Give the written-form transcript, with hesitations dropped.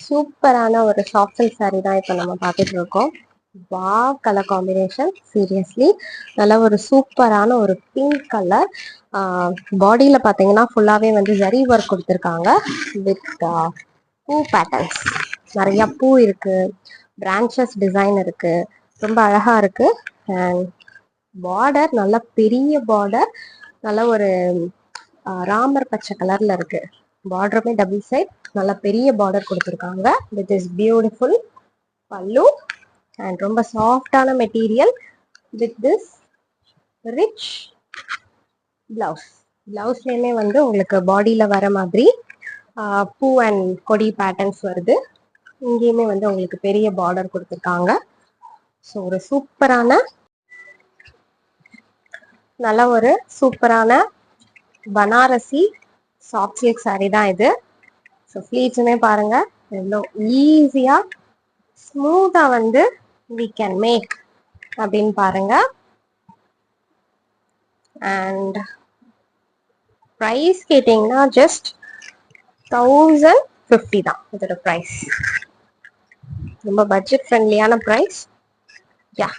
சூப்பரான ஒரு soft silk sari தான் இப்போ நம்ம பார்த்துட்டு இருக்கோம். வாவ் கலர் காம்பினேஷன், சீரியஸ்லி நல்ல ஒரு சூப்பரான ஒரு பிங்க் கலர். பாடியில பார்த்தீங்கன்னா ஃபுல்லாகவே வந்து ஜரி ஒர்க் கொடுத்துருக்காங்க வித் பூ பேட்டர்ன்ஸ். நிறைய பூ இருக்கு, பிரான்ச்சஸ் டிசைன் இருக்கு, ரொம்ப அழகா இருக்கு. அண்ட் பார்டர் நல்ல பெரிய பார்டர், நல்ல ஒரு ராமர் பச்சை கலர்ல இருக்கு. பார்டருமே டபுள் சைட், நல்ல பெரிய பார்டர் கொடுத்துருக்காங்க with is beautiful pallu and ரொம்ப சாஃப்டான material with this rich blouse. பிளவுஸ்லேயுமே வந்து உங்களுக்கு பாடியில் வர மாதிரி பூ அண்ட் கொடி பேட்டர்ன்ஸ் வருது. இங்கேயுமே வந்து உங்களுக்கு பெரிய பார்டர் கொடுத்துருக்காங்க. ஸோ ஒரு சூப்பரான நல்ல ஒரு சூப்பரான பனாரசி சாஃப்ட் சில்க் சாரீ தான் இது. ஸோ ஃப்ளீட்ஸுமே பாருங்க எவ்வளோ ஈஸியா ஸ்மூத்தா வந்து we can make அப்படின்னு பாருங்க. அண்ட் ப்ரைஸ் கேட்டிங்கன்னா ஜஸ்ட் 1050 தான் இதோட ப்ரைஸ். ரொம்ப பட்ஜெட் ஃப்ரெண்ட்லியான ப்ரைஸ். யா